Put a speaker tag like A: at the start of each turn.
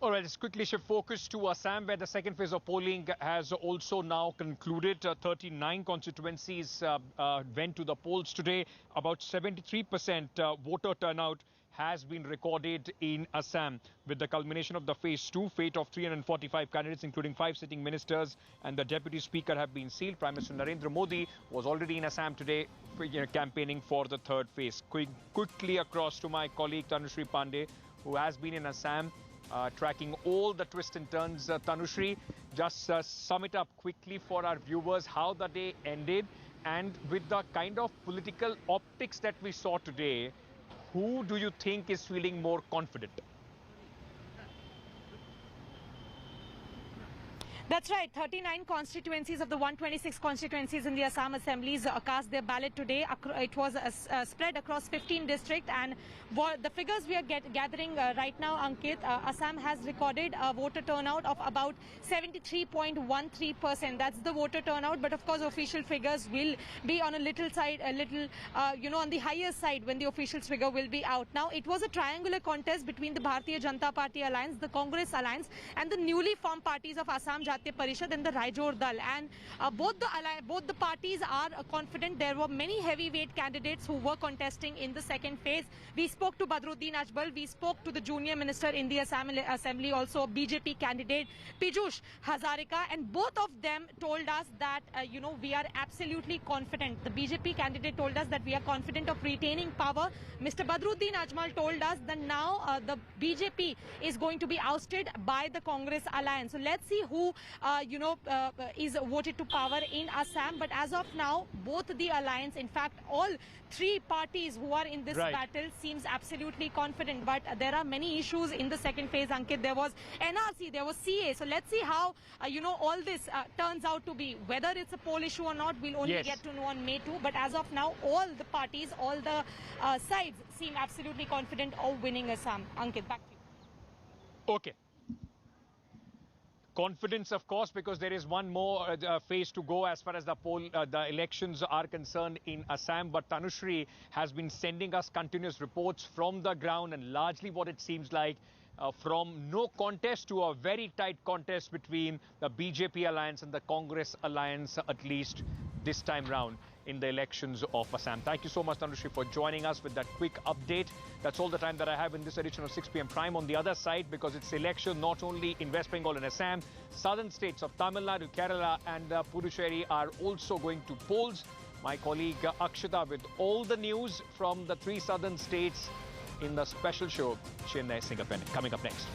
A: All right, let's quickly shift focus to Assam, where the second phase of polling has also now concluded. 39 constituencies went to the polls today. About 73% voter turnout has been recorded in Assam. With the culmination of the phase 2, fate of 345 candidates, including 5 sitting ministers and the deputy speaker, have been sealed. Prime Minister Narendra Modi was already in Assam today, campaigning for the third phase. Quickly across to my colleague Tanushree Pandey, who has been in Assam, tracking all the twists and turns. Tanushree, just sum it up quickly for our viewers how the day ended, and with the kind of political optics that we saw today, who do you think is feeling more confident?
B: That's right. 39 constituencies of the 126 constituencies in the Assam Assemblies cast their ballot today. It was spread across 15 districts, and the figures we are gathering right now, Ankit, Assam has recorded a voter turnout of about 73.13%. That's the voter turnout, but of course official figures will be on a little side, on the higher side when the official figure will be out. Now, it was a triangular contest between the Bharatiya Janata Party Alliance, the Congress Alliance, and the newly formed parties of Assam Jatiya Parishad and the Raijor Dal, and both the parties are confident. There were many heavyweight candidates who were contesting in the second phase. We spoke to Badruddin Ajbal, we spoke to the junior minister in the Assembly, also BJP candidate Piyush Hazarika, and both of them told us that we are absolutely confident. The BJP candidate told us that we are confident of retaining power. Mr. Badruddin Ajmal told us that now the BJP is going to be ousted by the Congress Alliance. So let's see who is voted to power in Assam. But as of now, both the alliance, in fact, all three parties who are in this battle seems absolutely confident. But there are many issues in the second phase, Ankit. There was NRC, there was CA. So let's see how, all this turns out to be. Whether it's a poll issue or not, we'll only get to know on May 2. But as of now, all the parties, all the sides seem absolutely confident of winning Assam. Ankit, back to you.
A: Okay. Confidence, of course, because there is one more phase to go as far as the elections are concerned in Assam. But Tanushree has been sending us continuous reports from the ground, and largely what it seems like from no contest to a very tight contest between the BJP alliance and the Congress alliance, at least this time round in the elections of Assam. Thank you so much, Tanushree, for joining us with that quick update. That's all the time that I have in this edition of 6 p.m. Prime. On the other side, because it's election not only in West Bengal and Assam, southern states of Tamil Nadu, Kerala and Puducherry are also going to polls. My colleague Akshita with all the news from the three southern states in the special show, Chennai Singapore, coming up next.